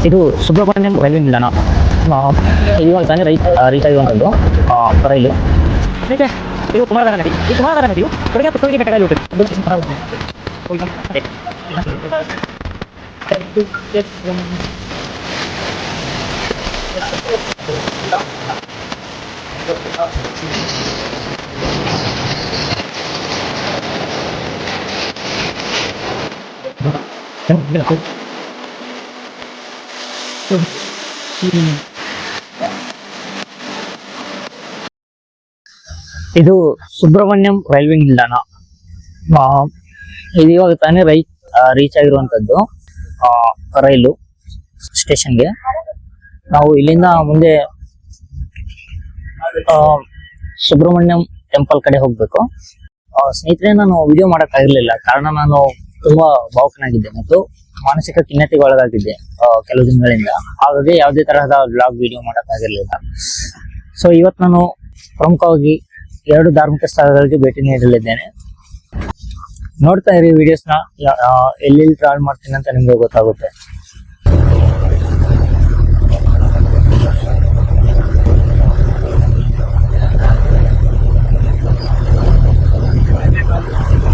ಇದು ಸುಬ್ರಹ್ಮಣ್ಯಂ ರೈಲ್ವೆ ನಿಲ್ದಾಣ. ಇವಾಗ ತಾನೇ ರೀಚ್ ಆಗಿರುವಂಥದ್ದು ರೈಲು. ಇದು ಕುಮಾರಧಾರ ನದಿ. ಈ ಕುಮಾರಧಾರ ನದಿಯು ಕೊಡಗಿನ ಪುಷ್ಪಗಿರಿ ಬೆಟ್ಟಗಳಲ್ಲಿ ಹುಟ್ಟುತ್ತೆ. ಇದು ಸುಬ್ರಹ್ಮಣ್ಯಂ ರೈಲ್ವೆ ನಿಲ್ದಾಣ. ಇದು ಇವಾಗ ತಾನೇ ರೀಚ್ ಆಗಿರುವಂತದ್ದು ರೈಲು ಸ್ಟೇಷನ್ಗೆ. ನಾವು ಇಲ್ಲಿಂದ ಮುಂದೆ ಸುಬ್ರಹ್ಮಣ್ಯಂ ಟೆಂಪಲ್ ಕಡೆ ಹೋಗ್ಬೇಕು. ಸ್ನೇಹಿತರೆ, ನಾನು ವಿಡಿಯೋ ಮಾಡಕ್ ಆಗಿರ್ಲಿಲ್ಲ, ಕಾರಣ ನಾನು ತುಂಬಾ ಭಾವುಕನಾಗಿದ್ದೆ ಮತ್ತು ಮಾನಸಿಕ ಖಿನ್ನತೆಗೆ ಒಳಗಾಗಿದ್ದೆ ಕೆಲವು ದಿನಗಳಿಂದ. ಹಾಗಾಗಿ ಯಾವುದೇ ತರಹದ ವ್ಲಾಗ್ ವಿಡಿಯೋ ಮಾಡಕ್ ಆಗಿರ್ಲಿಲ್ಲ. ಸೊ ಇವತ್ತು ನಾನು ಪ್ರಮುಖವಾಗಿ 2 ಧಾರ್ಮಿಕ ಸ್ಥಳಗಳಿಗೆ ಭೇಟಿ ನೀಡಲಿದ್ದೇನೆ. ನೋಡ್ತಾ ಇರಿ ವಿಡಿಯೋಸ್ನ. ಎಲ್ಲೆಲ್ಲಿ ಟ್ರಾವೆಲ್ ಮಾಡ್ತೀನಿ ಅಂತ ನಿಮ್ಗೆ ಗೊತ್ತಾಗುತ್ತೆ.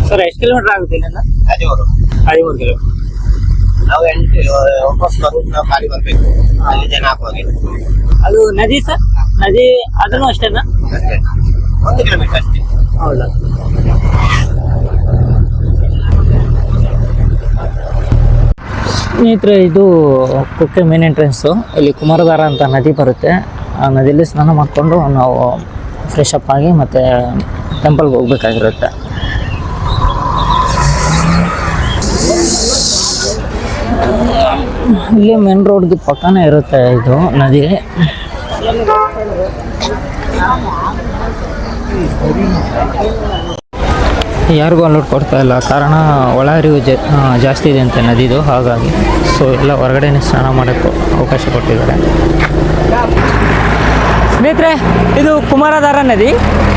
ಸರ್, ಎಷ್ಟು ಕಿಲೋಮೀಟರ್ ಆಗುತ್ತೆ ಇಲ್ಲಿಂದ? 13 ಕಿಲೋಮೀಟರ್. ನಾವು 8 ವಾಪಸ್ ಬರೋದು ನಾವು ಖಾಲಿ ಬರ್ಬೇಕು. ಅಲ್ಲಿ ಜನ ಹಾಕುವಾಗ ಅದು ನದಿ ಸರ್, ನದಿ ಅದನ್ನು ಅಷ್ಟೇನಾ? ಅಷ್ಟೇ, 1 ಕಿಲೋಮೀಟರ್ ಅಷ್ಟೇ. ಹೌದಾ? ಸ್ನೇಹಿತರೆ, ಇದು ಕುಕ್ಕೆ ಮೇನ್ ಎಂಟ್ರೆನ್ಸು. ಇಲ್ಲಿ ಕುಮಾರಧಾರ ಅಂತ ನದಿ ಬರುತ್ತೆ. ಆ ನದಿಯಲ್ಲಿ ಸ್ನಾನ ಮಾಡಿಕೊಂಡು ನಾವು ಫ್ರೆಶ್ ಅಪ್ ಆಗಿ ಮತ್ತೆ ಟೆಂಪಲ್ಗೆ ಹೋಗ್ಬೇಕಾಗಿರುತ್ತೆ. ಇಲ್ಲಿ ಮೇನ್ ರೋಡ್ಗೆ ಪಕ್ಕನೇ ಇರುತ್ತೆ ಇದು ನದಿ. ಯಾರಿಗೂ ಅಲೌಟ್ ಕೊಡ್ತಾ ಇಲ್ಲ, ಕಾರಣ ಒಳ ಹರಿವು ಜಾಸ್ತಿ ಇದೆ ಅಂತೆ ನದಿದು. ಹಾಗಾಗಿ ಸೊ ಎಲ್ಲ ಹೊರಗಡೆನೇ ಸ್ನಾನ ಮಾಡೋಕ್ಕೆ ಅವಕಾಶ ಕೊಟ್ಟಿದ್ದಾರೆ. ಸ್ನೇಹಿತರೆ, ಇದು ಕುಮಾರಧಾರ ನದಿ.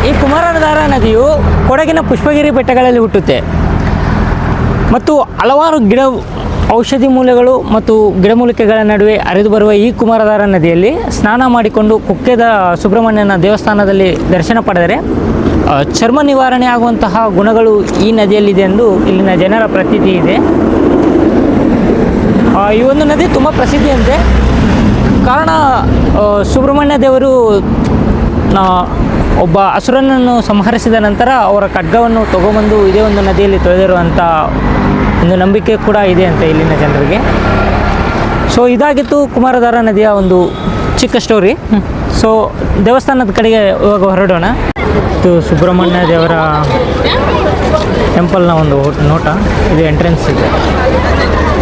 ಈ ಕುಮಾರಧಾರ ನದಿಯು ಕೊಡಗಿನ ಪುಷ್ಪಗಿರಿ ಬೆಟ್ಟಗಳಲ್ಲಿ ಹುಟ್ಟುತ್ತೆ ಮತ್ತು ಹಲವಾರು ಔಷಧಿ ಮೂಲಗಳು ಮತ್ತು ಗಿಡಮೂಲಿಕೆಗಳ ನಡುವೆ ಹರಿದು ಬರುವ ಈ ಕುಮಾರಧಾರ ನದಿಯಲ್ಲಿ ಸ್ನಾನ ಮಾಡಿಕೊಂಡು ಕುಕ್ಕೆದ ಸುಬ್ರಹ್ಮಣ್ಯನ ದೇವಸ್ಥಾನದಲ್ಲಿ ದರ್ಶನ ಪಡೆದರೆ ಚರ್ಮ ನಿವಾರಣೆ ಆಗುವಂತಹ ಗುಣಗಳು ಈ ನದಿಯಲ್ಲಿದೆ ಎಂದು ಇಲ್ಲಿನ ಜನರ ಪ್ರತೀತಿ ಇದೆ. ಈ ಒಂದು ನದಿ ತುಂಬ ಪ್ರಸಿದ್ಧಿಯಂತೆ. ಕಾರಣ, ಸುಬ್ರಹ್ಮಣ್ಯ ದೇವರು ಒಬ್ಬ ಅಸುರನನ್ನು ಸಂಹರಿಸಿದ ನಂತರ ಅವರ ಖಡ್ಗವನ್ನು ತಗೊಂಬಂದು ಇದೇ ಒಂದು ನದಿಯಲ್ಲಿ ತೊಳೆದಿರುವಂಥ ಒಂದು ನಂಬಿಕೆ ಕೂಡ ಇದೆ ಅಂತ ಇಲ್ಲಿನ ಜನರಿಗೆ. ಸೊ ಇದಾಗಿತ್ತು ಕುಮಾರಧಾರ ನದಿಯ ಒಂದು ಚಿಕ್ಕ ಸ್ಟೋರಿ. ಸೊ ದೇವಸ್ಥಾನದ ಕಡೆಗೆ ಇವಾಗ ಹೊರಡೋಣ. ಇದು ಸುಬ್ರಹ್ಮಣ್ಯ ದೇವರ ಟೆಂಪಲ್ನ ಒಂದು ನೋಟ. ಇದು ಎಂಟ್ರೆನ್ಸ್ ಇದೆ.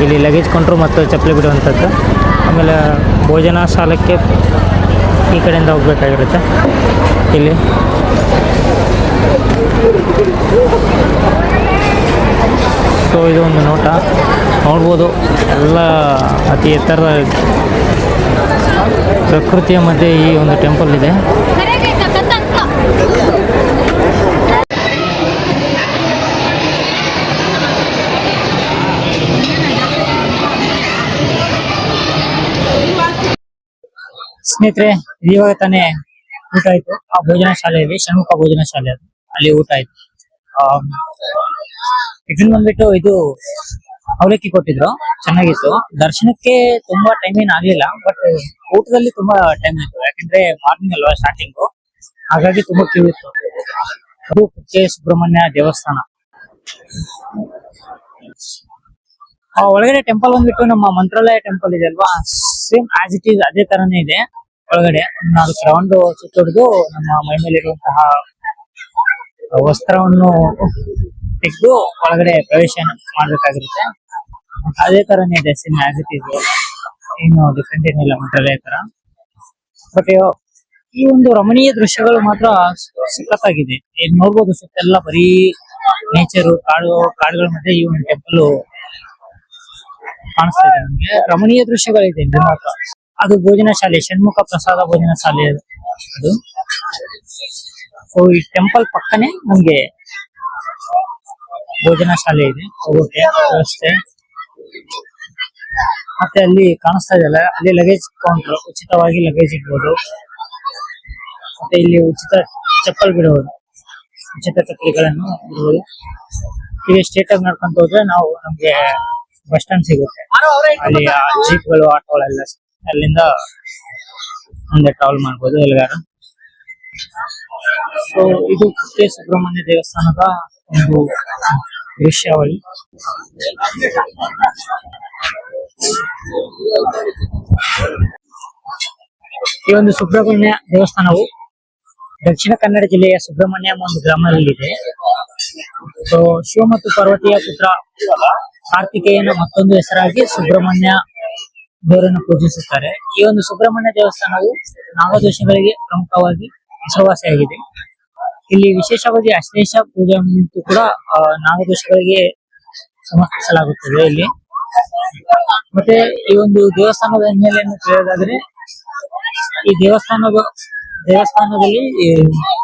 ಇಲ್ಲಿ ಲಗೇಜ್ ಕೌಂಟ್ರು ಮತ್ತು ಚಪ್ಪಲಿ ಬಿಡುವಂಥದ್ದು. ಆಮೇಲೆ ಭೋಜನ ಶಾಲಕ್ಕೆ ಈ ಕಡೆಯಿಂದ ಹೋಗಬೇಕಾಗಿರುತ್ತೆ. ಇಲ್ಲಿ ಸೊ ಇದು ಒಂದು ನೋಟ ನೋಡ್ಬೋದು. ಎಲ್ಲ ಅತಿ ಎತ್ತರದ ಪ್ರಕೃತಿಯ ಮಧ್ಯೆ ಈ ಒಂದು ಟೆಂಪಲ್ ಇದೆ. ಸ್ನೇಹಿತರೆ, ಇವಾಗ ತಾನೇ ಊಟ ಆಯ್ತು. ಆ ಭೋಜನ ಶಾಲೆಯಲ್ಲಿ, ಷಣ್ಮುಖ ಭೋಜನ ಶಾಲೆ, ಅದು ಅಲ್ಲಿ ಊಟ ಆಯ್ತು. ಟಿಫಿನ್ ಬಂದ್ಬಿಟ್ಟು ಇದು ಅವಲಕ್ಕಿ ಕೊಟ್ಟಿದ್ರು, ಚೆನ್ನಾಗಿತ್ತು. ದರ್ಶನಕ್ಕೆ ತುಂಬಾ ಟೈಮ್ ಏನ್ ಆಗ್ಲಿಲ್ಲ, ಬಟ್ ಊಟದಲ್ಲಿ ತುಂಬಾ ಟೈಮ್ ಆಯ್ತು. ಯಾಕಂದ್ರೆ ಮಾರ್ನಿಂಗ್ ಅಲ್ವಾ ಸ್ಟಾರ್ಟಿಂಗು, ಹಾಗಾಗಿ ತುಂಬಾ ಕ್ಯೂ ಇತ್ತು. ಅದು ಕುಕ್ಕೆ ಸುಬ್ರಹ್ಮಣ್ಯ ದೇವಸ್ಥಾನ. ಒಳಗಡೆ ಟೆಂಪಲ್ ಬಂದ್ಬಿಟ್ಟು ನಮ್ಮ ಮಂತ್ರಾಲಯ ಟೆಂಪಲ್ ಇದೆ ಅಲ್ವಾ, ಸೇಮ್ ಆಸ್ ಇಟ್ ಈಸ್ ಅದೇ ತರನೇ ಇದೆ. ಒಳಗಡೆ 4 ರೌಂಡ್ ಸುತ್ತೊಡೆದು ನಮ್ಮ ಮೈ ಮೇಲೆ ಇರುವಂತಹ ವಸ್ತ್ರವನ್ನು ತೆಗೆದು ಒಳಗಡೆ ಪ್ರವೇಶ ಮಾಡಬೇಕಾಗಿರುತ್ತೆ. ಅದೇ ತರನೇ ಇದೆ, ಸೇಮ್ ಆಸ್ ಇಟ್ ಈಸ್. ಏನು ಡಿಫ್ರೆಂಟ್ ಏನಿಲ್ಲ ಮಂತ್ರಾಲಯ ತರ. ಬಟ್ ಈ ಒಂದು ರಮಣೀಯ ದೃಶ್ಯಗಳು ಮಾತ್ರ ಸಖತ್ತಾಗಿದೆ. ಏನ್ ನೋಡ್ಬೋದು, ಸುತ್ತೆಲ್ಲ ಬರೀ ನೇಚರು, ಕಾಡುಗಳ ಮಧ್ಯೆ ಈ ಒಂದು ಟೆಂಪಲ್ ಕಾಣಿಸ್ತಾ ಇದೆ. ನಮ್ಗೆ ರಮಣೀಯ ದೃಶ್ಯಗಳಿದೆ ಇಲ್ಲಿ ಮಾತ್ರ. ಅದು ಭೋಜನ ಶಾಲೆ, ಷಣ್ಮುಖ ಪ್ರಸಾದ ಭೋಜನ ಶಾಲೆ ಅದು. ಸೊ ಈ ಟೆಂಪಲ್ ಪಕ್ಕನೆ ನಮ್ಗೆ ಭೋಜನ ಶಾಲೆ ಇದೆ, ಹೋಗೋಕೆ ವ್ಯವಸ್ಥೆ. ಮತ್ತೆ ಅಲ್ಲಿ ಕಾಣಿಸ್ತಾ ಇದೆಯಲ್ಲ, ಅಲ್ಲಿ ಲಗೇಜ್ ಕೌಂಟರ್, ಉಚಿತವಾಗಿ ಲಗೇಜ್ ಇಡ್ಬೋದು. ಮತ್ತೆ ಇಲ್ಲಿ ಉಚಿತ ಚಪ್ಪಲ್ ಬಿಡಬಹುದು, ಉಚಿತ ಚಪ್ಪಲಿಗಳನ್ನು ಬಿಡಬಹುದು. ಇಲ್ಲಿ ಸ್ಟ್ರೇಟ್ ಆಗಿ ನಡ್ಕೊಂತ ಹೋದ್ರೆ ನಮ್ಗೆ ಬಸ್ ಸ್ಟ್ಯಾಂಡ್ ಸಿಗುತ್ತೆ. ಅಲ್ಲಿ ಜೀಪ್ಗಳು, ಆಟೋಗಳೆಲ್ಲ ಅಲ್ಲಿಂದ ಮುಂದೆ ಟ್ರಾವೆಲ್ ಮಾಡ್ಬೋದು ಎಲ್ಲಿಗಾರ. ಸೊ ಇದು ಕುಕ್ಕೆ ಸುಬ್ರಹ್ಮಣ್ಯ ದೇವಸ್ಥಾನದ ಒಂದು ದೃಶ್ಯಾವಳಿ. ಈ ಒಂದು ಸುಬ್ರಹ್ಮಣ್ಯ ದೇವಸ್ಥಾನವು ದಕ್ಷಿಣ ಕನ್ನಡ ಜಿಲ್ಲೆಯ ಸುಬ್ರಹ್ಮಣ್ಯ ಒಂದು ಗ್ರಾಮದಲ್ಲಿದೆ. ಸೊ ಶಿವ ಮತ್ತು ಪಾರ್ವತಿಯ ಪುತ್ರ ಕಾರ್ತಿಕೇಯನ ಮತ್ತೊಂದು ಹೆಸರಾಗಿ ಸುಬ್ರಹ್ಮಣ್ಯ ದೇವರನ್ನು ಪೂಜಿಸುತ್ತಾರೆ. ಈ ಒಂದು ಸುಬ್ರಹ್ಮಣ್ಯ ದೇವಸ್ಥಾನವು ನಾಗದೋಷಗಳಿಗೆ ಪ್ರಮುಖವಾಗಿ ಹೆಸರುವಾಸಿಯಾಗಿದೆ. ಇಲ್ಲಿ ವಿಶೇಷವಾಗಿ ಅಶ್ಲೇಷ ಪೂಜೆ ನಿಂತು ಕೂಡ ನಾಗದೋಷಗಳಿಗೆ ಸಮರ್ಪಿಸಲಾಗುತ್ತದೆ ಇಲ್ಲಿ. ಮತ್ತೆ ಈ ಒಂದು ದೇವಸ್ಥಾನದ ಹಿನ್ನೆಲೆಯನ್ನು ತಿಳಿಯೋದಾದ್ರೆ, ಈ ದೇವಸ್ಥಾನದಲ್ಲಿ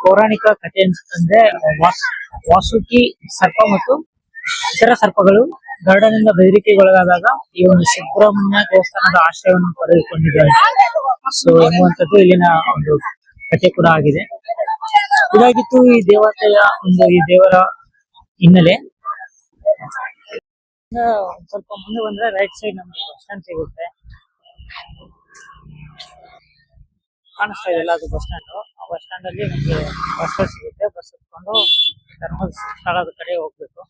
ಪೌರಾಣಿಕ ಕಥೆ ಅಂತಂದ್ರೆ ವಾಸುಕಿ ಸರ್ಪ ಮತ್ತು ಇತರ ಸರ್ಪಗಳು ಗರುಡನಿಂದ ಬೆದರಿಕೆಗೊಳಗಾದಾಗ ಈ ಒಂದು ಸುಬ್ರಹ್ಮಣ್ಯ ದೇವಸ್ಥಾನದ ಆಶ್ರಯವನ್ನು ಪಡೆದುಕೊಂಡಿದ್ದಾರೆ ಸೊ ಎಂಬುವಂತದ್ದು ಇಲ್ಲಿನ ಒಂದು ಕಥೆ ಕೂಡ ಆಗಿದೆ. ಇದಾಗಿತ್ತು ಈ ದೇವತೆಯ ಈ ದೇವರ ಹಿನ್ನೆಲೆ. ಸ್ವಲ್ಪ ಮುಂದೆ ಬಂದ್ರೆ ರೈಟ್ ಸೈಡ್ ನಮ್ಗೆ ಬಸ್ ಸ್ಟ್ಯಾಂಡ್ ಸಿಗುತ್ತೆ. ಕಾಣಿಸ್ತಾ ಇದೆಯಲ್ಲ, ಅದು ಬಸ್ ಸ್ಟ್ಯಾಂಡ್. ಆ ಬಸ್ ಸ್ಟ್ಯಾಂಡ್ ಅಲ್ಲಿ ನಮ್ಗೆ ಬಸ್ ಸಿಗುತ್ತೆ. ಬಸ್ ಹತ್ಕೊಂಡು ಧರ್ಮಸ್ಥಳದ ಕಡೆ ಹೋಗ್ಬೇಕು.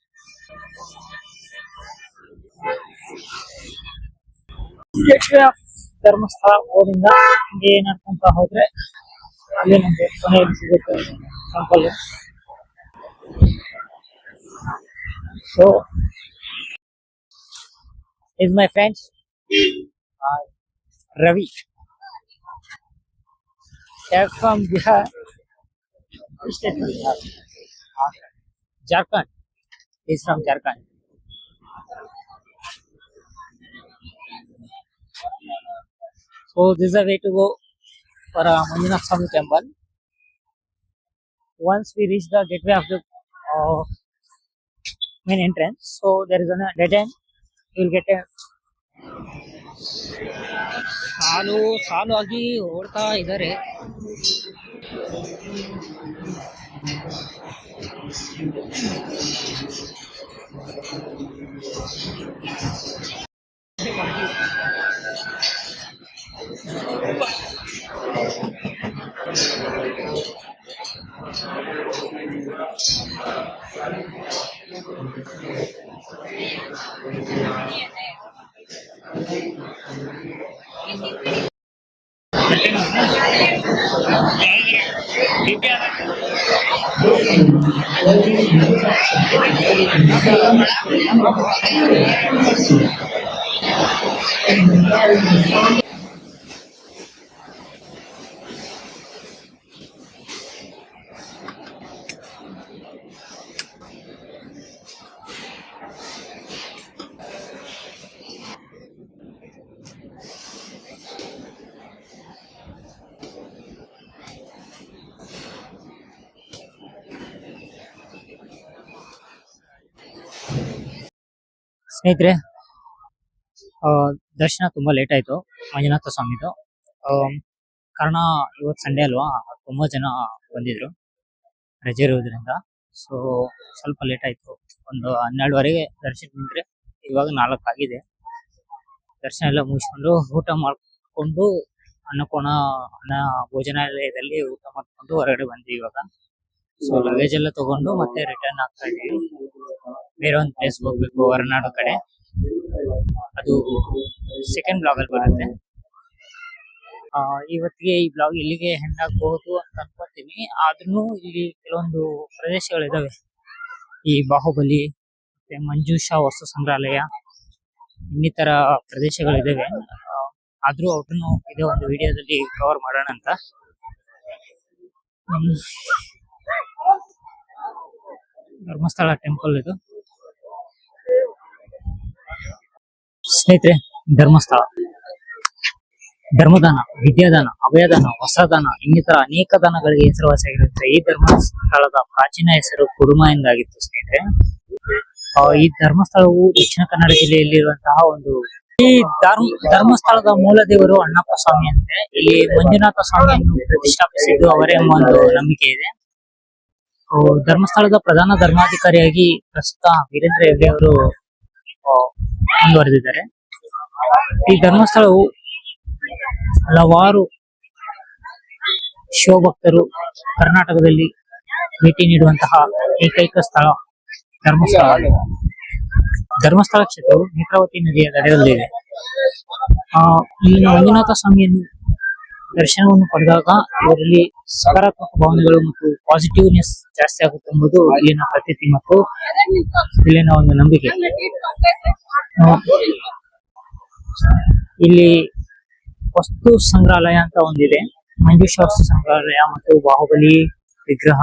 ಧರ್ಮಸ್ಥಳ ಬೋರ್ಡಿಂದ ಹಿಂಗೆ ನಡ್ಕೊಂತ ಹೋದ್ರೆ ಅಲ್ಲಿ ನಮ್ಗೆ ಕೊನೆಯಲ್ಲಿ ಸಿಗುತ್ತೆ temple. So is my friends Ravi. They are from Bihar. Which state from Bihar? Jharkhand. He is from Jharkhand. So this is the way to go for Manjunath Swami temple. Once we reach the gateway of the main entrance, so there is a dead end. You will get a ಸಾಲು ಆಗಿ ಓಡ್ತಾ ಇದ್ದಾರೆ. ಸ್ನೇಹಿತರೆ, ದರ್ಶನ ತುಂಬಾ late ಆಯ್ತು ಮಂಜುನಾಥ ಸ್ವಾಮಿದು. ಕಾರಣ ಇವತ್ತು ಸಂಡೇ ಅಲ್ವಾ, ತುಂಬಾ ಜನ ಬಂದಿದ್ರು ರಜೆ ಇರೋದ್ರಿಂದ. ಸೊ ಸ್ವಲ್ಪ ಲೇಟ್ ಆಯ್ತು. ಒಂದು 12:30ಗೆ ದರ್ಶನ ನಿಂತ್ರೆ ಇವಾಗ 4 ಆಗಿದೆ. ದರ್ಶನ ಎಲ್ಲ ಮುಗಿಸ್ಕೊಂಡು ಊಟ ಮಾಡ್ಕೊಂಡು ಅನ್ನ ಭೋಜನಾಲಯದಲ್ಲಿ ಊಟ ಮಾಡ್ಕೊಂಡು ಹೊರಗಡೆ ಬಂದ್ವಿ ಇವಾಗ. ಸೊ ಲಗೇಜ್ ಎಲ್ಲ ತಗೊಂಡು ಮತ್ತೆ ರಿಟರ್ನ್ ಆಗ್ತಾ ಇದೀವಿ. ಬೇರೆ ಒಂದು ಪ್ಲೇಸ್ ಹೋಗ್ಬೇಕು, ಹೊರನಾಡು ಕಡೆ. ಅದು ಸೆಕೆಂಡ್ ಬ್ಲಾಗ್ ಅಲ್ಲಿ ಬರುತ್ತೆ. ಇವತ್ತಿಗೆ ಈ ಬ್ಲಾಗ್ ಇಲ್ಲಿಗೆ ಎಂಡ್ ಆಗಬಹುದು ಅಂತ ಅನ್ಕೋತೀನಿ. ಆದ್ರೂ ಇಲ್ಲಿ ಕೆಲವೊಂದು ಪ್ರದೇಶಗಳಿದಾವೆ, ಈ ಬಾಹುಬಲಿ ಮತ್ತೆ ಮಂಜೂಷಾ ವಸ್ತು ಸಂಗ್ರಹಾಲಯ ಇನ್ನಿತರ ಪ್ರದೇಶಗಳಿದಾವೆ. ಆದ್ರೂ ಅವ್ರನ್ನು ಇದೇ ಒಂದು ವಿಡಿಯೋದಲ್ಲಿ ಕವರ್ ಮಾಡೋಣ ಅಂತ. ಧರ್ಮಸ್ಥಳ ಟೆಂಪಲ್ ಇದು ಸ್ನೇಹಿತರೆ. ಧರ್ಮಸ್ಥಳ ಧರ್ಮದಾನ, ವಿದ್ಯಾದಾನ, ಅಭಯದಾನ, ವಸ್ತ್ರದಾನ ಇನ್ನಿತರ ಅನೇಕ ದಾನಗಳಿಗೆ ಹೆಸರುವಾಸಿಯಾಗಿರುತ್ತೆ. ಈ ಧರ್ಮಸ್ಥಳದ ಪ್ರಾಚೀನ ಹೆಸರು ಕುಡುಮ ಎಂದಾಗಿತ್ತು ಸ್ನೇಹಿತರೆ. ಈ ಧರ್ಮಸ್ಥಳವು ದಕ್ಷಿಣ ಕನ್ನಡ ಜಿಲ್ಲೆಯಲ್ಲಿರುವಂತಹ ಒಂದು ಈ ಧರ್ಮಸ್ಥಳದ ಮೂಲ ದೇವರು ಅಣ್ಣಪ್ಪ ಸ್ವಾಮಿ ಅಂತೆ. ಇಲ್ಲಿ ಮಂಜುನಾಥ ಸ್ವಾಮಿಯನ್ನು ಪ್ರತಿಷ್ಠಾಪಿಸಿದ್ದು ಅವರೇ ಎಂಬ ಒಂದು ನಂಬಿಕೆ ಇದೆ. ಧರ್ಮಸ್ಥಳದ ಪ್ರಧಾನ ಧರ್ಮಾಧಿಕಾರಿಯಾಗಿ ಪ್ರಸ್ತುತ ವೀರೇಂದ್ರ ಹೆಗ್ಗಡೆ ಅವರು ಮುಂದುವರೆದಿದ್ದಾರೆ. ಈ ಧರ್ಮಸ್ಥಳವು ಹಲವಾರು ಶಿವಭಕ್ತರು ಕರ್ನಾಟಕದಲ್ಲಿ ಭೇಟಿ ನೀಡುವಂತಹ ಏಕೈಕ ಸ್ಥಳ ಧರ್ಮಸ್ಥಳ. ಧರ್ಮಸ್ಥಳ ಕ್ಷೇತ್ರವು ನೇತ್ರಾವತಿ ನದಿಯ ದಡದಲ್ಲಿದೆ. ಇಲ್ಲಿನ ಮಂಜುನಾಥ ಸ್ವಾಮಿಯನ್ನು ದರ್ಶನವನ್ನು ಪಡೆದಾಗ ಇವರಲ್ಲಿ ಸಕಾರಾತ್ಮಕ ಭಾವನೆಗಳು ಮತ್ತು ಪಾಸಿಟಿವ್ನೆಸ್ ಜಾಸ್ತಿ ಆಗುತ್ತೆ ಎಂಬುದು ಇಲ್ಲಿನ ಪ್ರತೀತಿ ಮತ್ತು ಇಲ್ಲಿನ ಒಂದು ನಂಬಿಕೆ. ಇಲ್ಲಿ ವಸ್ತು ಸಂಗ್ರಹಾಲಯ ಅಂತ ಒಂದಿದೆ, ಮಂಜುಷ ವಸ್ತು ಸಂಗ್ರಹಾಲಯ ಮತ್ತು ಬಾಹುಬಲಿ ವಿಗ್ರಹ,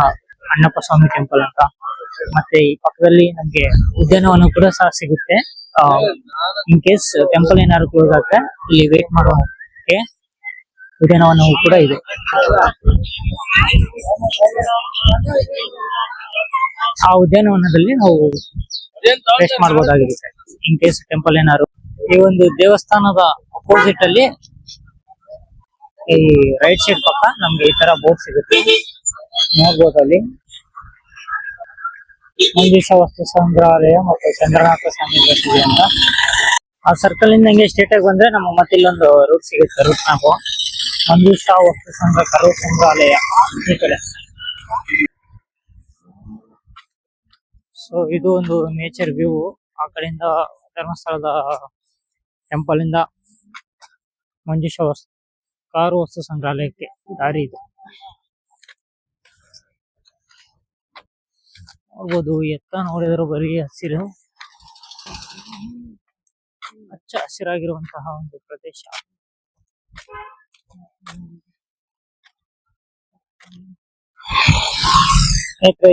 ಅಣ್ಣಪ್ಪ ಸ್ವಾಮಿ ಟೆಂಪಲ್ ಅಂತ. ಮತ್ತೆ ಈ ಪಕ್ಕದಲ್ಲಿ ನಮ್ಗೆ ಉದ್ಯಾನವನ ಕೂಡ ಸಹ ಸಿಗುತ್ತೆ. ಇನ್ ಕೇಸ್ ಟೆಂಪಲ್ ಏನಾದ್ರು ಕ್ಲೋಸ್ ಆಗುತ್ತೆ ಇಲ್ಲಿ ವೇಟ್ ಮಾಡೋಕೆ ಉದ್ಯಾನವನವೂ ಕೂಡ ಇದೆ. ಆ ಉದ್ಯಾನವನದಲ್ಲಿ ನಾವು ರೆಸ್ಟ್ ಮಾಡಬಹುದಾಗಿರುತ್ತೆ ಇನ್ ಕೇಸ್ ಟೆಂಪಲ್ ಏನಾದ್ರು. ಈ ಒಂದು ದೇವಸ್ಥಾನದ ಅಪೋಸಿಟ್ ಅಲ್ಲಿ ಈ ರೈಟ್ ಸೈಡ್ ಪಕ್ಕ ನಮ್ಗೆ ಈ ತರ ಬೋರ್ಡ್ ಸಿಗುತ್ತೆ, ನೋಡ್ಬೋದು. ಅಲ್ಲಿ ಮಂಜುಷ ವಸ್ತು ಸಂಗ್ರಹಾಲಯ ಮತ್ತು ಚಂದ್ರನಾಥ ಸ್ವಾಮಿ ಬಸ್ತಿದೆ ಅಂತ. ಆ ಸರ್ಕಲ್ ಇಂದ ಹಂಗೆ ಸ್ಟ್ರೇಟ್ ಆಗಿ ಬಂದ್ರೆ ನಮ್ಮ ಮತ್ತೆ ಇಲ್ಲೊಂದು ರೂಟ್ ಸಿಗುತ್ತೆ, ರೂಟ್ ಮ್ಯಾಪ್. ಮಂಜುಷ ವಸ್ತು ಸಂಗ್ರಹಾಲಯ ಈ ಕಡೆ. ಸೊ ಇದು ಒಂದು ನೇಚರ್ ವ್ಯೂ. ಆ ಕಡೆಯಿಂದ ಧರ್ಮಸ್ಥಳದ ಟೆಂಪಲ್ ಇಂದ ಮಂಜುಷ ಕಾರು ವಸ್ತು ಸಂಗ್ರಹಾಲಯಕ್ಕೆ ದಾರಿ ಇದೆ. ನೋಡ್ಬೋದು, ಎತ್ತ ನೋಡಿದ್ರು ಬರೀ ಹಸಿರು, ಹಚ್ಚ ಹಸಿರಾಗಿರುವಂತಹ ಒಂದು ಪ್ರದೇಶ.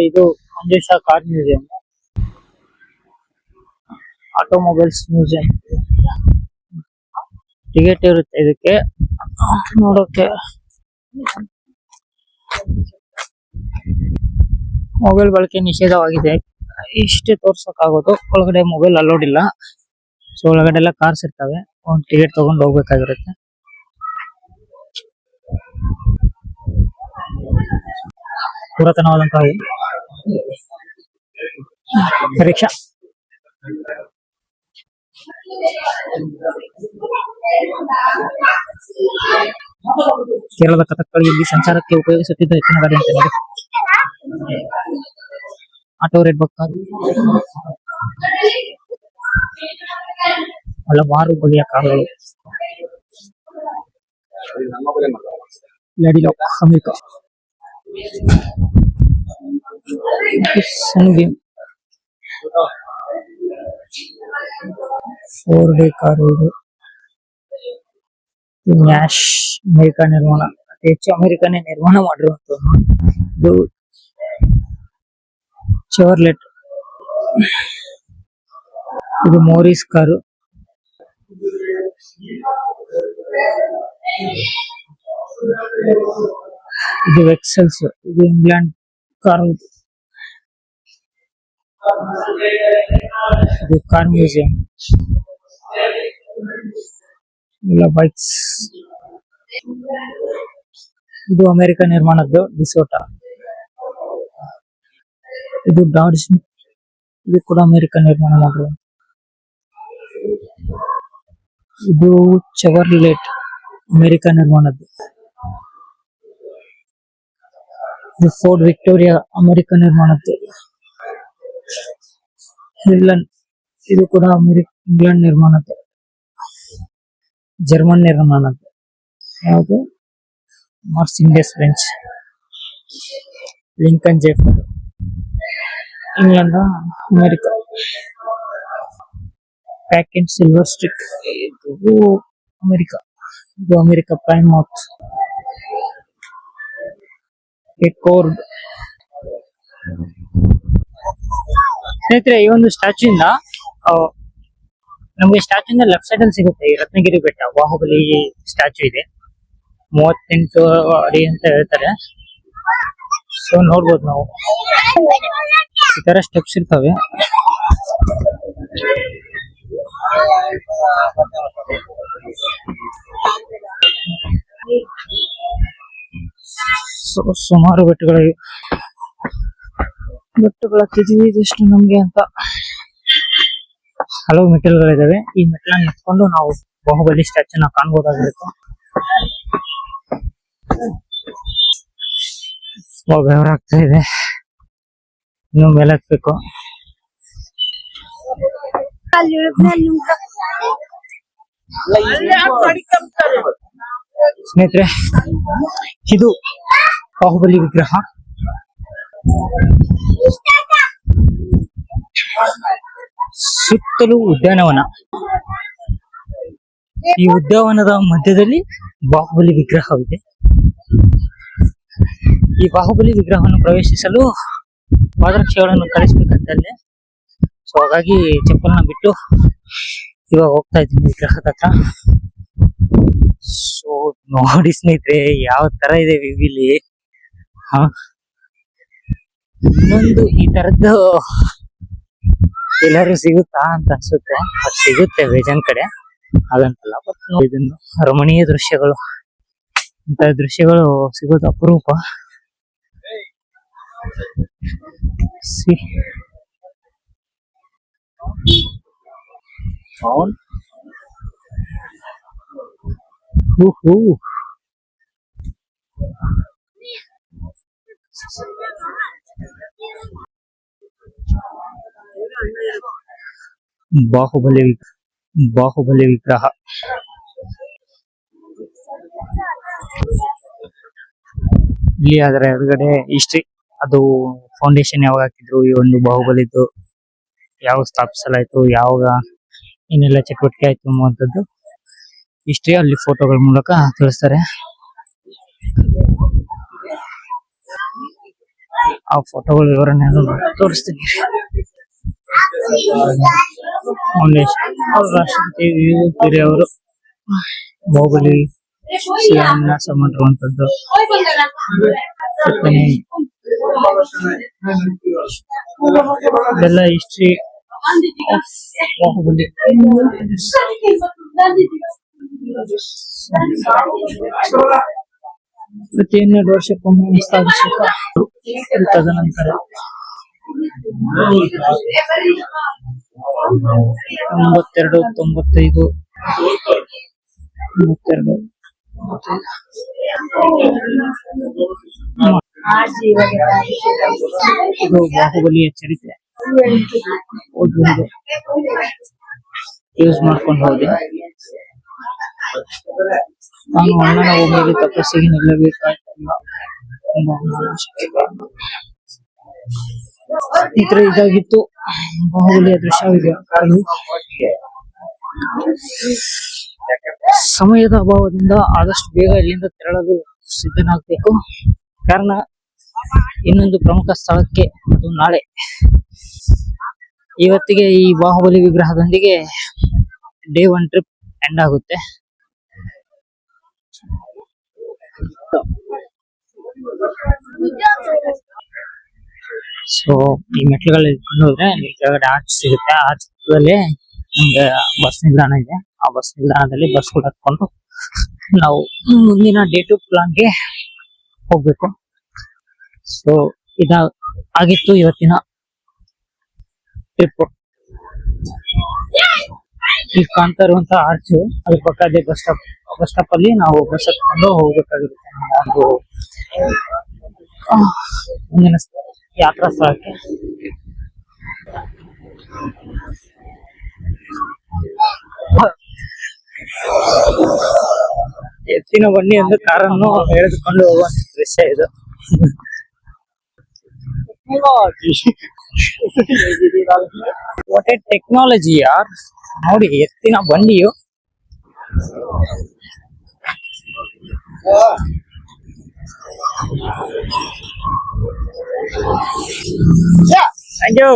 ಇದು Manjusha car museum, automobiles museum. Ticket ಇರುತ್ತೆ ಇದಕ್ಕೆ ನೋಡೋಕೆ. ಮೊಬೈಲ್ ಬಳಕೆ ನಿಷೇಧವಾಗಿದೆ, ಇಷ್ಟೇ ತೋರ್ಸಕ್ಕಾಗೋದು. ಒಳಗಡೆ ಮೊಬೈಲ್ ಅಲೋಡ್ ಇಲ್ಲ. ಸೊ ಒಳಗಡೆ ಎಲ್ಲ ಕಾರ್ಸ್ ಇರ್ತವೆ, ಒಂದು ಟಿಕೆಟ್ ತಗೊಂಡು ಹೋಗ್ಬೇಕಾಗಿರುತ್ತೆ. ಪುರಾತನವಾದಂತಹ ರಿಕ್ಷಾ. ಕೇರಳದ ಕಥಕ್ಕಳಿ ಇಲ್ಲಿ ಸಂಚಾರಕ್ಕೆ ಉಪಯೋಗಿಸುತ್ತಿದ್ದ ಹೆಚ್ಚಿನ ಗಾಡಿ ಅಂತ ನೋಡಿ. ಆಟೋ ರೆಡ್ ಬಕ್ ಕಾರು, ಹಲವಾರು ಬಗೆಯ ಕಾರುಗಳು. ಲ್ಯಾಡಿಲಾಕ್ ಅಮೆರಿಕ, ಸನ್ಬೀಮ್, 4D ಕಾರು. ಇದು ನ್ಯಾಶ್ ಅಮೆರಿಕ ನಿರ್ಮಾಣ, ಅತಿ ಹೆಚ್ಚು ಅಮೆರಿಕನೇ ನಿರ್ಮಾಣ ಮಾಡಿರುವಂತದ್ದು. ಇದು ಚೆವರ್ಲೆಟ್, ಇದು ಮೋರಿಸ್ ಕಾರು. ಇದು ವೆಕ್ಸೆಲ್ಸ್, ಇದು ಇಂಗ್ಲೆಂಡ್ ಕಾರು. ಇದು ಕಾರ್ ಮ್ಯೂಸಿಯಂ, ಇಲ್ಲ ಬೈಕ್ಸ್. ಇದು ಅಮೆರಿಕ ನಿರ್ಮಾಣದ್ದು ಡಿಸೋಟಾ. ಇದು ಡಾಡ್ಜ್, ಇದು ಕೂಡ ಅಮೆರಿಕ ನಿರ್ಮಾಣ ಮಾಡಿರುವಂತ. ಇದು ಚೆವರ್ಲೆಟ್, ಅಮೆರಿಕ ನಿರ್ಮಾಣದ್ದು. ಇದು ಫೋರ್ಡ್ ವಿಕ್ಟೋರಿಯಾ, ಅಮೆರಿಕ ನಿರ್ಮಾಣದ್ದು. ಹಿಲ್ಲನ್, ಇದು ಕೂಡ ಇಂಗ್ಲೆಂಡ್ ನಿರ್ಮಾಣದ್ದು, ಜರ್ಮನ್ ನಿರ್ಮಾಣದ್ದು. ಯಾವುದು? Mercedes Benz. Lincoln Zephyr, England America. Packard Silver Streak, ಇದು ಅಮೆರಿಕ. ಇದು ಅಮೆರಿಕ ಪ್ರೈಮೌತ್. ಎಕೋರ್ಡ್. ಸ್ನೇಹಿತರೆ, ಈ ಒಂದು ಸ್ಟ್ಯಾಚ್ಯೂ ಇಂದ ನಮ್ಗೆ ಸ್ಟ್ಯಾಚ್ಯೂ ಇಂದ ಲೆಫ್ಟ್ ಸೈಡ್ ಅಲ್ಲಿ ಸಿಗುತ್ತೆ ಈ ರತ್ನಗಿರಿ ಬೆಟ್ಟ. ಬಾಹುಬಲಿ ಸ್ಟ್ಯಾಚ್ಯೂ ಇದೆ, 38 ಅಡಿ ಅಂತ ಹೇಳ್ತಾರೆ. ಸೊ ನೋಡ್ಬೋದು ನಾವು, ಈ ತರ ಸ್ಟೆಪ್ಸ್ ಇರ್ತವೆ. ಸುಮಾರು ಬೆಟ್ಟಗಳ ತಿರುವಿ ಇದೆಷ್ಟು ನಮ್ಗೆ ಅಂತ ಹಲವು ಮೆಟ್ಟಿಲುಗಳಿದಾವೆ. ಈ ಮೆಟ್ಟಿಲನ್ನು ನಿಂತ್ಕೊಂಡು ನಾವು ಬಾಹುಬಲಿ ಸ್ಟ್ಯಾಚ್ಯೂನ ಕಾಣ್ಬೋದಾಗಿರುತ್ತೆ. ಬೆವರ ಆಗ್ತಾ ಇದೆ, ಇನ್ನು ಮೇಲೆ ಹತ್ಬೇಕು. ಸ್ನೇಹಿತರೆ, ಇದು ಬಾಹುಬಲಿ ವಿಗ್ರಹ. ಸುತ್ತಲೂ ಉದ್ಯಾನವನ. ಈ ಉದ್ಯಾನವನದ ಮಧ್ಯದಲ್ಲಿ ಬಾಹುಬಲಿ ವಿಗ್ರಹವಿದೆ. ಈ ಬಾಹುಬಲಿ ವಿಗ್ರಹವನ್ನು ಪ್ರವೇಶಿಸಲು ಪಾದರಕ್ಷೆಗಳನ್ನು ಕಳಿಸ್ಬೇಕಂತಲ್ಲೇ. ಸೊ ಹಾಗಾಗಿ ಚಪ್ಪಲನ್ನ ಬಿಟ್ಟು ಇವಾಗ ಹೋಗ್ತಾ ಇದ್ದೀನಿ ವಿಗ್ರಹದ ಹತ್ರ. ಸೊ ನೋಡಿ ಸ್ನೇಹಿತರೆ, ಯಾವ ತರ ಇದೆ ವಿವಿಲಿ. ಇನ್ನೊಂದು ಈ ತರದ್ದು ಎಲ್ಲರೂ ಸಿಗುತ್ತಾ ಅಂತ ಅನ್ಸುತ್ತೆ. ಬಟ್ ಸಿಗುತ್ತೆ ಬೇಜಾನ್ ಕಡೆ, ಹಾಗಂತಲ್ಲ. ಬಟ್ ಇದನ್ನು ರಮಣೀಯ ದೃಶ್ಯಗಳು, ಇಂತ ದೃಶ್ಯಗಳು ಸಿಗೋದು ಅಪರೂಪ. ಬಾಹುಬಲಿ ವಿಗ್ರಹ. ಇಲ್ಲಿ ಅದರ ಎದುರುಗಡೆ ಹಿಸ್ಟ್ರಿ, ಅದು ಫೌಂಡೇಶನ್ ಯಾವಾಗ ಹಾಕಿದ್ರು, ಈ ಒಂದು ಬಾಹುಬಲಿದು ಯಾವಾಗ ಸ್ಥಾಪಿಸಲಾಯ್ತು, ಯಾವಾಗ ಏನೆಲ್ಲ ಚಟುವಟಿಕೆ ಆಯ್ತು ಅನ್ನುವಂಥದ್ದು ಹಿಸ್ಟ್ರಿ ಅಲ್ಲಿ ಫೋಟೋಗಳ ಮೂಲಕ ತಿಳಿಸ್ತಾರೆ. ಆ ಫೋಟೋಗಳ ವಿವರಣೆ ತೋರಿಸ್ತೀನಿ. ಫೌಂಡೇಶನ್ ಅವರು ರಾಷ್ಟ್ರಪತಿ ವಿವೇಕ್ ಅವರು ಬಾಹುಬಲಿ ಶಿಲಾನ್ಯಾಸ ಮಾಡಿರುವಂತದ್ದು. ಇದೆಲ್ಲ ಹಿಸ್ಟ್ರಿ ಬಾಹುಬಲಿ. ಪ್ರತಿ 12 ವರ್ಷಕ್ಕೊಮ್ಮೆ ಸ್ಥಾಪಿಸಿದ. ತದನಂತರ 92, 95, 92 ಇದು ಬಾಹುಬಲಿಯ ಚರಿತ್ರೆ. ಯೂಸ್ ಮಾಡ್ಕೊಂಡು ಹೋದೆ. ನಾನು ಅಣ್ಣನ ಭೂಮಿಯಲ್ಲಿ ತಪಸ್ಸಿಗೆ ನಿಲ್ಲಬೇಕಾಯ್ತಲ್ಲ. ಇತರ ಇದಾಗಿತ್ತು ಬಾಹುಬಲಿಯ ದೃಶ್ಯವಿದೆ. ಸಮಯದ ಅಭಾವದಿಂದ ಆದಷ್ಟು ಬೇಗ ಇಲ್ಲಿಂದ ತೆರಳಲು ಸಿದ್ಧನಾಗಬೇಕು. ಕಾರಣ ಇನ್ನೊಂದು ಪ್ರಮುಖ ಸ್ಥಳಕ್ಕೆ, ಅದು ನಾಳೆ. ಇವತ್ತಿಗೆ ಈ ಬಾಹುಬಲಿ ವಿಗ್ರಹದೊಂದಿಗೆ ಡೇ 1 ಟ್ರಿಪ್ ಎಂಡ್ ಆಗುತ್ತೆ. ಸೊ ಈ ಮೆಟ್ಲುಗಳು ಇಟ್ಕೊಂಡು ಹೋದ್ರೆ ಇಲ್ಲಿ ಕೆಳಗಡೆ ಆರ್ಚ್ ಸಿಗುತ್ತೆ. ಆರ್ಚ್ ದಲ್ಲಿ ನಮ್ಗೆ ಬಸ್ ನಿಲ್ದಾಣ ಇದೆ. ಆ ಬಸ್ ನಿಲ್ದಾಣದಲ್ಲಿ ಬಸ್ ಕೂಡ ಹತ್ಕೊಂಡು ನಾವು ಮುಂದಿನ ಡೇ 2 ಪ್ಲಾನ್ಗೆ ಹೋಗ್ಬೇಕು. ಸೊ ಆಗಿತ್ತು ಇವತ್ತಿನ ಟ್ರಿಪ್. ಇಲ್ಲಿ ಕಾಣ್ತಾ ಇರುವಂತ ಆರ್ಚ್, ಅದ್ರ ಪಕ್ಕ ಅದೇ ಬಸ್ ಸ್ಟಾಪ್ ಅಲ್ಲಿ ನಾವು ಬಸ್ ಹತ್ಕೊಂಡು ಹೋಗ್ಬೇಕಾಗಿರುತ್ತೆ. ನಾವು ಮುಂದಿನ ಯಾತ್ರಾ ಸ್ಥಳಕ್ಕೆ. ಎತ್ತಿನ ಬಂಡಿ ಎಂದು ಕಾರನ್ನು ಎಳೆದುಕೊಂಡು ಹೋಗುವ ದೃಶ್ಯ ಇದು. ವಾಟ್ ಎ ಟೆಕ್ನಾಲಜಿ ಯಾರ್. ನೋಡಿ ಎತ್ತಿನ ಬಂಡಿಯು. Thank you.